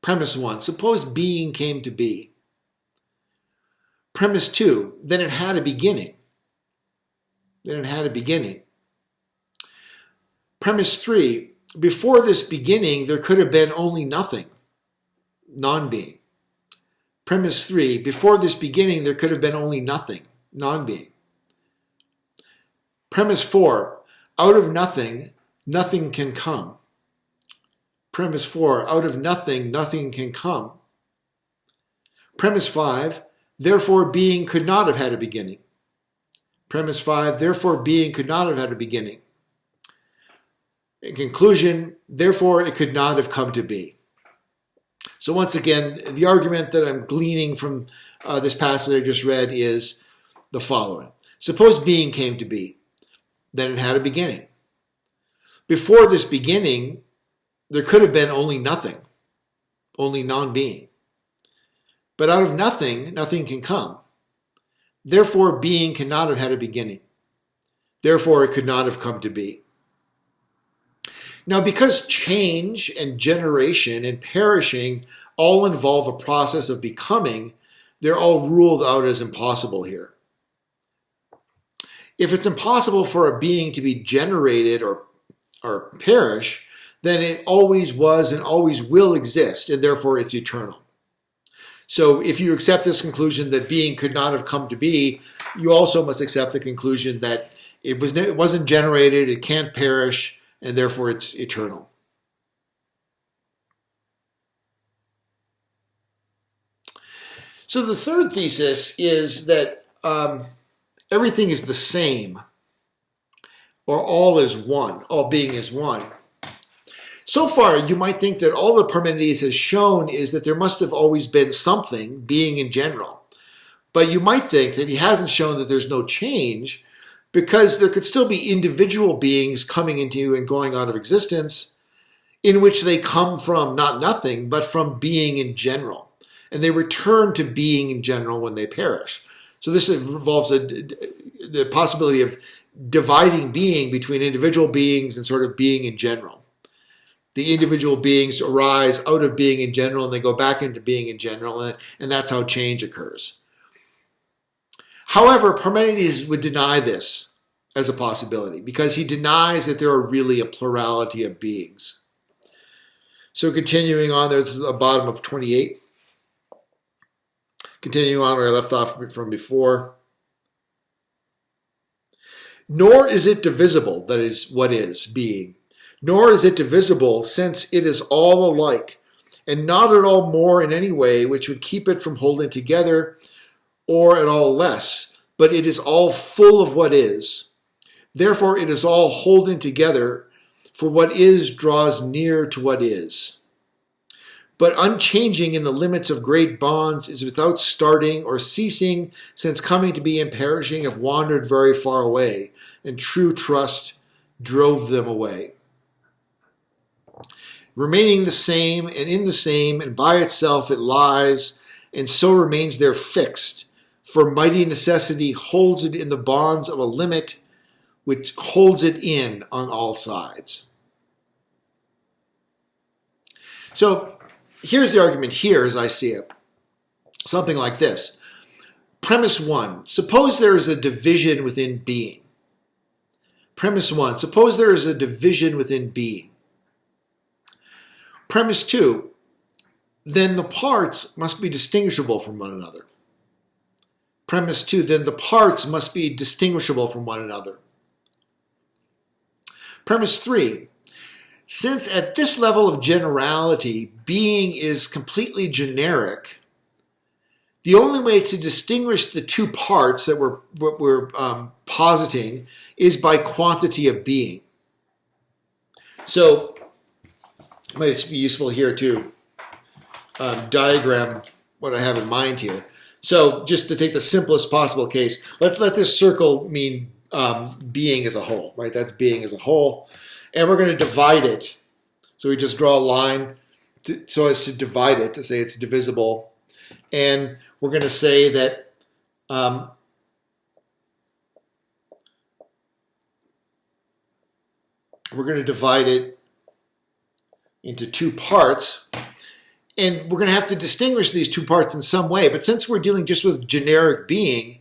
Premise 1. Suppose being came to be. Premise 2. Then it had a beginning. Then it had a beginning. Premise 3. Before this beginning, there could have been only nothing. Non-being. Premise 3. Before this beginning, there could have been only nothing. Non-being. Premise 4, out of nothing, nothing can come. Premise 4, out of nothing, nothing can come. Premise 5, therefore being could not have had a beginning. Premise 5, therefore being could not have had a beginning. In conclusion, therefore it could not have come to be. So once again, the argument that I'm gleaning from this passage I just read is the following. Suppose being came to be. Then it had a beginning. Before this beginning, there could have been only nothing, only non-being. But out of nothing, nothing can come. Therefore, being cannot have had a beginning. Therefore, it could not have come to be. Now, because change and generation and perishing all involve a process of becoming, they're all ruled out as impossible here. If it's impossible for a being to be generated or perish, then it always was and always will exist, and therefore it's eternal. So if you accept this conclusion that being could not have come to be, you also must accept the conclusion that it wasn't generated, it can't perish, and therefore it's eternal. So the third thesis is that everything is the same, or all is one, all being is one. So far, you might think that all that Parmenides has shown is that there must have always been something, being in general. But you might think that he hasn't shown that there's no change, because there could still be individual beings coming into and going out of existence, in which they come from not nothing, but from being in general. And they return to being in general when they perish. So this involves the possibility of dividing being between individual beings and sort of being in general. The individual beings arise out of being in general and they go back into being in general, and that's how change occurs. However, Parmenides would deny this as a possibility because he denies that there are really a plurality of beings. So continuing on, there's the bottom of 28. Continuing on where I left off from before. Nor is it divisible, that is, what is, being. Nor is it divisible, since it is all alike, and not at all more in any way which would keep it from holding together, or at all less, but it is all full of what is. Therefore it is all holding together, for what is draws near to what is. But unchanging in the limits of great bonds is without starting or ceasing, since coming to be and perishing have wandered very far away, and true trust drove them away. Remaining the same and in the same, and by itself it lies, and so remains there fixed, for mighty necessity holds it in the bonds of a limit, which holds it in on all sides. So here's the argument here as I see it. Something like this. Premise 1. Suppose there is a division within being. Premise 1, suppose there is a division within being. Premise 2, then the parts must be distinguishable from one another. Premise 2, then the parts must be distinguishable from one another. Premise 3, since at this level of generality, being is completely generic, the only way to distinguish the two parts that we're positing is by quantity of being. So it might be useful here to diagram what I have in mind here. So just to take the simplest possible case, let this circle mean being as a whole, right? That's being as a whole. And we're going to divide it. So we just draw a line so as to divide it, to say it's divisible. And we're going to say that we're going to divide it into two parts. And we're going to have to distinguish these two parts in some way. But since we're dealing just with generic being,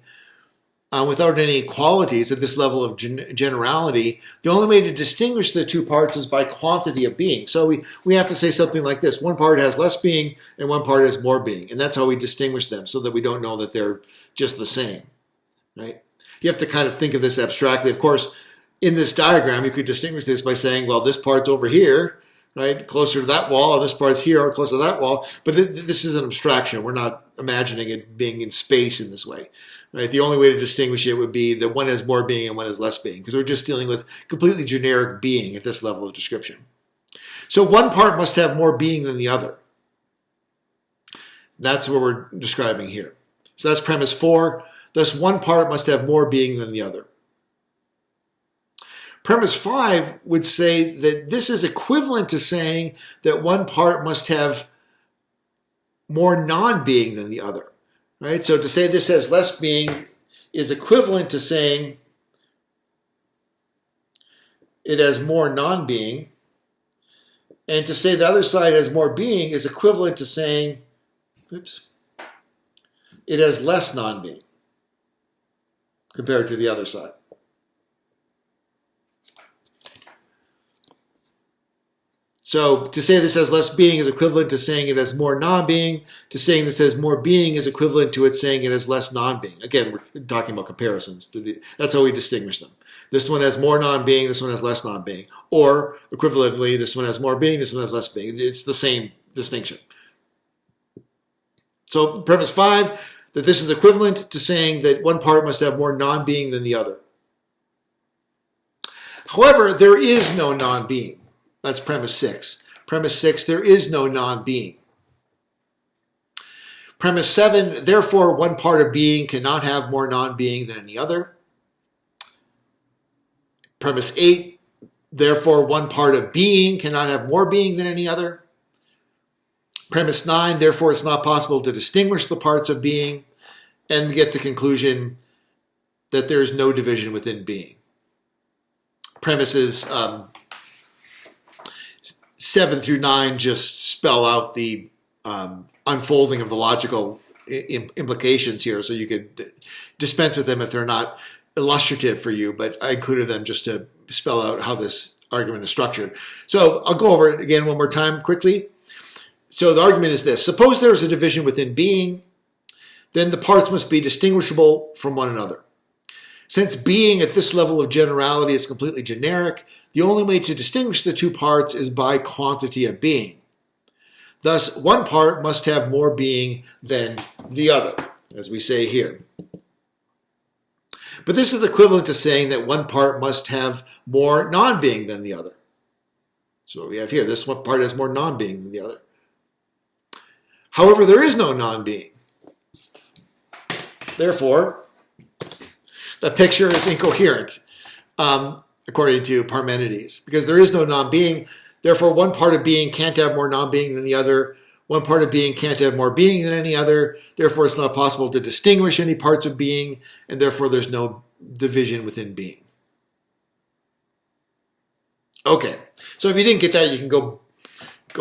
without any qualities at this level of generality, the only way to distinguish the two parts is by quantity of being. So we have to say something like this. One part has less being and one part has more being. And that's how we distinguish them, so that we don't know that they're just the same, right? You have to kind of think of this abstractly. Of course, in this diagram, you could distinguish this by saying, well, this part's over here, right, closer to that wall, and this part's here or closer to that wall. But this is an abstraction. We're not imagining it being in space in this way. Right? The only way to distinguish it would be that one has more being and one has less being, because we're just dealing with completely generic being at this level of description. So one part must have more being than the other. That's what we're describing here. So that's premise 4. Thus, one part must have more being than the other. Premise 5 would say that this is equivalent to saying that one part must have more non-being than the other. Right? So to say this has less being is equivalent to saying it has more non-being. And to say the other side has more being is equivalent to saying, it has less non-being compared to the other side. So to say this has less being is equivalent to saying it has more non-being. To saying this has more being is equivalent to it saying it has less non-being. Again, we're talking about comparisons. That's how we distinguish them. This one has more non-being, this one has less non-being. Or, equivalently, this one has more being, this one has less being. It's the same distinction. So premise 5, that this is equivalent to saying that one part must have more non-being than the other. However, there is no non-being. That's premise 6. Premise 6, there is no non-being. Premise 7, therefore one part of being cannot have more non-being than any other. Premise 8, therefore one part of being cannot have more being than any other. Premise 9, therefore it's not possible to distinguish the parts of being. And we get the conclusion that there is no division within being. Premises 7 through 9 just spell out the unfolding of the logical implications here, so you could dispense with them if they're not illustrative for you, but I included them just to spell out how this argument is structured. So I'll go over it again one more time quickly. So the argument is this. Suppose there's a division within being, then the parts must be distinguishable from one another. Since being at this level of generality is completely generic, the only way to distinguish the two parts is by quantity of being. Thus, one part must have more being than the other, as we say here. But this is equivalent to saying that one part must have more non-being than the other. So what we have here, this one part has more non-being than the other. However, there is no non-being. Therefore, the picture is incoherent. According to Parmenides, because there is no non-being. Therefore, one part of being can't have more non-being than the other. One part of being can't have more being than any other. Therefore, it's not possible to distinguish any parts of being, and therefore there's no division within being. Okay, so if you didn't get that, you can go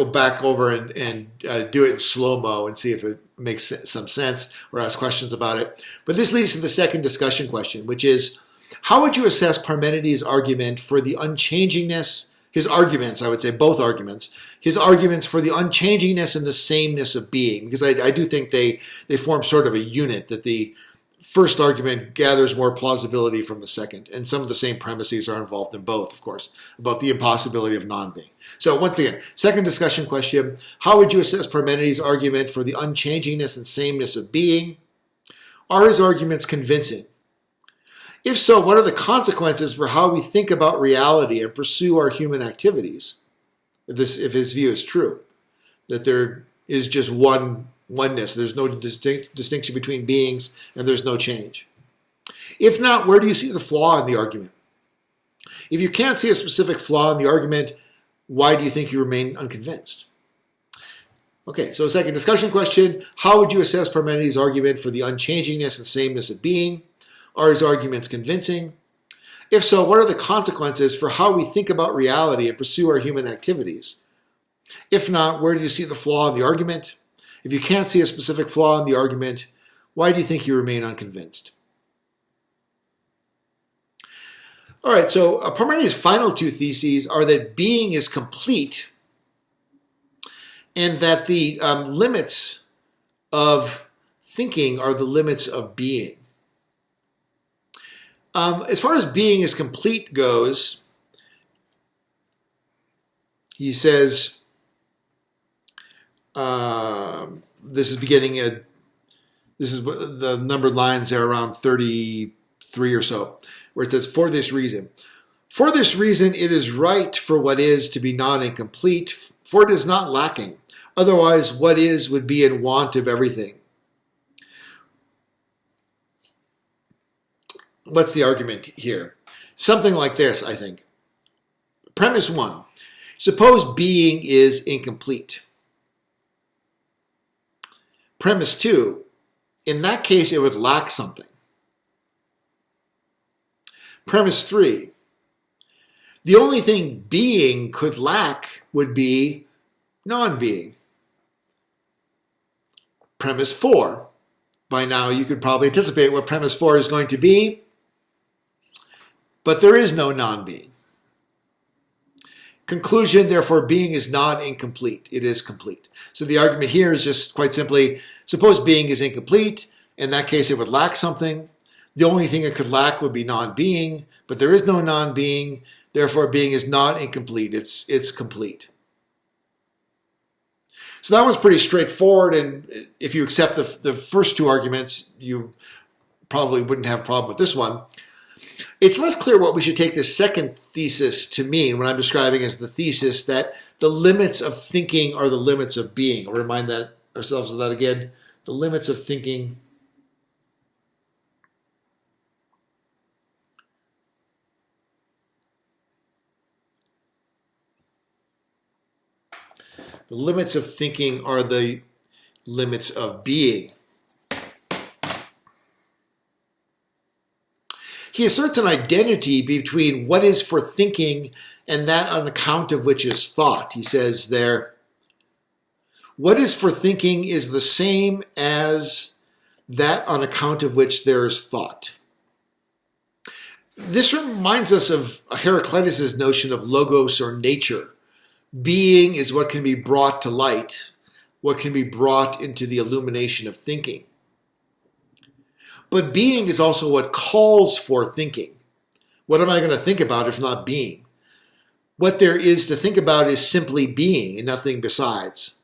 back over and do it in slow-mo and see if it makes some sense or ask questions about it. But this leads to the second discussion question, which is, How would you assess Parmenides' argument for the unchangingness, his arguments, I would say both arguments, his arguments for the unchangingness and the sameness of being? Because I do think they form sort of a unit, that the first argument gathers more plausibility from the second, and some of the same premises are involved in both, of course, about the impossibility of non-being. So once again, second discussion question, how would you assess Parmenides' argument for the unchangingness and sameness of being? Are his arguments convincing? If so, what are the consequences for how we think about reality and pursue our human activities? If his view is true, that there is just oneness, there's no distinction between beings, and there's no change. If not, where do you see the flaw in the argument? If you can't see a specific flaw in the argument, why do you think you remain unconvinced? Okay, so second discussion question, how would you assess Parmenides' argument for the unchangingness and sameness of being? Are his arguments convincing? If so, what are the consequences for how we think about reality and pursue our human activities? If not, where do you see the flaw in the argument? If you can't see a specific flaw in the argument, why do you think you remain unconvinced? All right, so Parmenides' final two theses are that being is complete and that the limits of thinking are the limits of being. As far as being is complete goes, he says, this is the numbered lines there around 33 or so, where it says, for this reason. For this reason, it is right for what is to be not incomplete, for it is not lacking. Otherwise, what is would be in want of everything. What's the argument here? Something like this, I think. Premise one, suppose being is incomplete. Premise two, in that case, it would lack something. Premise three, the only thing being could lack would be non-being. Premise four, by now you could probably anticipate what premise four is going to be. But there is no non-being. Conclusion, therefore, being is not incomplete. It is complete. So the argument here is just quite simply, suppose being is incomplete. In that case, it would lack something. The only thing it could lack would be non-being, but there is no non-being. Therefore, being is not incomplete. It's complete. So that was pretty straightforward, and if you accept the first two arguments, you probably wouldn't have a problem with this one. It's less clear what we should take this second thesis to mean when I'm describing as the thesis that the limits of thinking are the limits of being. I'll remind ourselves of that again. The limits of thinking are the limits of being. He asserts an identity between what is for thinking and that on account of which is thought. He says there, what is for thinking is the same as that on account of which there is thought. This reminds us of Heraclitus' notion of logos or nature. Being is what can be brought to light, what can be brought into the illumination of thinking. But being is also what calls for thinking. What am I going to think about if not being? What there is to think about is simply being and nothing besides.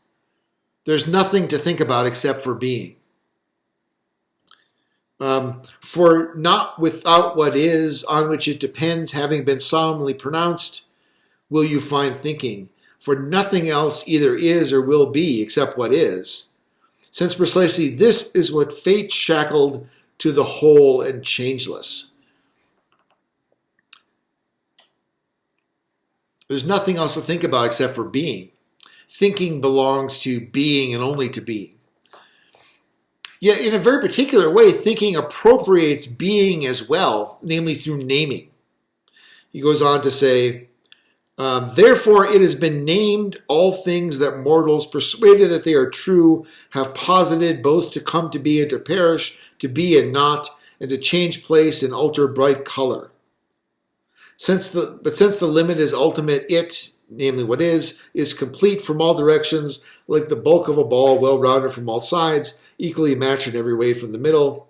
There's nothing to think about except for being. For not without what is, on which it depends, having been solemnly pronounced, will you find thinking. For nothing else either is or will be except what is. Since precisely this is what fate shackled to the whole and changeless. There's nothing else to think about except for being. Thinking belongs to being and only to being. Yet in a very particular way, thinking appropriates being as well, namely through naming. He goes on to say, therefore it has been named all things that mortals, persuaded that they are true, have posited both to come to be and to perish, to be and not, and to change place and alter bright color. Since the limit is ultimate, it, namely what is complete from all directions, like the bulk of a ball, well-rounded from all sides, equally matched in every way from the middle,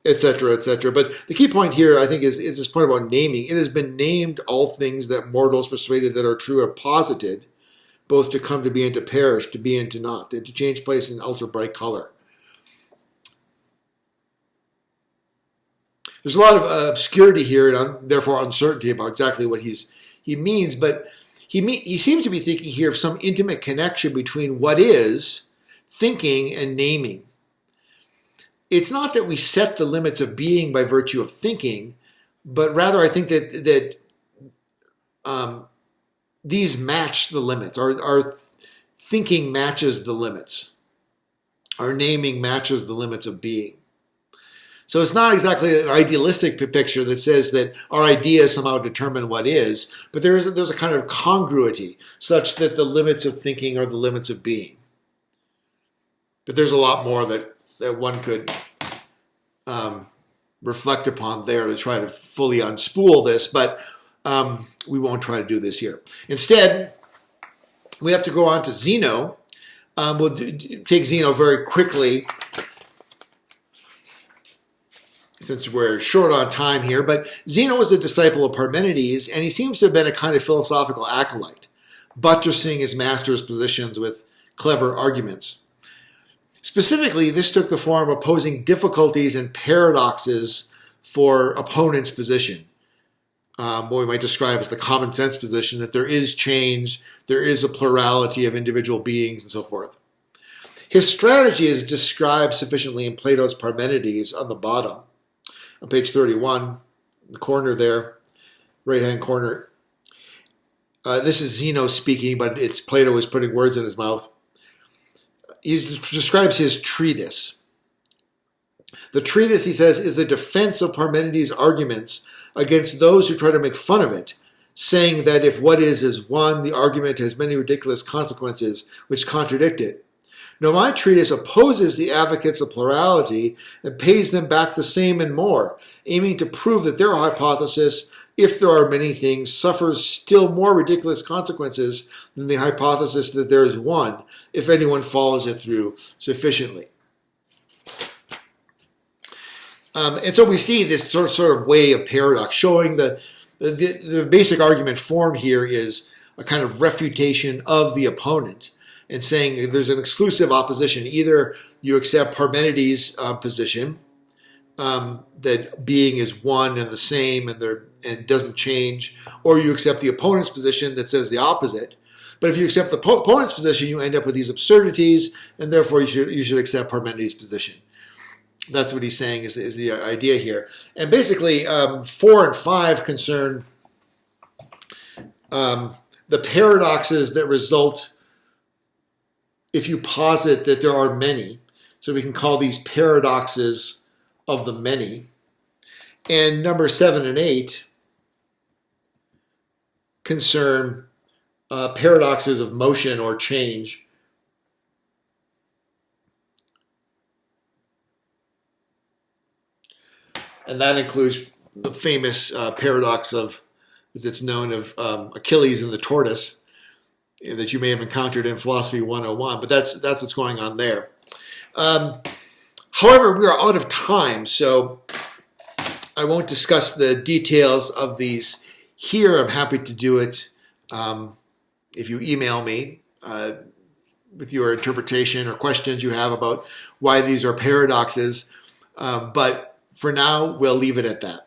etc., etc. But the key point here, I think, is this point about naming. It has been named all things that mortals persuaded that are true are posited, both to come to be and to perish, to be and to not, and to change place in ultra bright color. There's a lot of obscurity here and therefore uncertainty about exactly what he means, but he seems to be thinking here of some intimate connection between what is, thinking, and naming. It's not that we set the limits of being by virtue of thinking, but rather I think that these match the limits. Our thinking matches the limits. Our naming matches the limits of being. So it's not exactly an idealistic picture that says that our ideas somehow determine what is, but there's a kind of congruity such that the limits of thinking are the limits of being. But there's a lot more that one could reflect upon there to try to fully unspool this, but we won't try to do this here. Instead, we have to go on to Zeno. We'll take Zeno very quickly, since we're short on time here, but Zeno was a disciple of Parmenides, and he seems to have been a kind of philosophical acolyte, buttressing his master's positions with clever arguments. Specifically, this took the form of posing difficulties and paradoxes for opponents' position, what we might describe as the common sense position, that there is change, there is a plurality of individual beings, and so forth. His strategy is described sufficiently in Plato's Parmenides on the bottom. On page 31, in the corner there, right-hand corner. This is Zeno speaking, but it's Plato who's putting words in his mouth. He describes his treatise. The treatise, he says, is a defense of Parmenides' arguments against those who try to make fun of it, saying that if what is one, the argument has many ridiculous consequences which contradict it. No, my treatise opposes the advocates of plurality and pays them back the same and more, aiming to prove that their hypothesis, if there are many things, suffers still more ridiculous consequences than the hypothesis that there is one, if anyone follows it through sufficiently. And so we see this sort of way of paradox, showing the basic argument formed here is a kind of refutation of the opponent, and saying there's an exclusive opposition. Either you accept Parmenides' position, that being is one and the same and doesn't change, or you accept the opponent's position that says the opposite. But if you accept the opponent's position, you end up with these absurdities, and therefore you should accept Parmenides' position. That's what he's saying is the idea here. And basically, 4 and 5 concern the paradoxes that result if you posit that there are many. So we can call these paradoxes of the many. And number 7 and 8 concern paradoxes of motion or change. And that includes the famous paradox of, as it's known, of Achilles and the tortoise, that you may have encountered in Philosophy 101, but that's what's going on there. However, we are out of time, so I won't discuss the details of these here. I'm happy to do it if you email me with your interpretation or questions you have about why these are paradoxes. But for now, we'll leave it at that.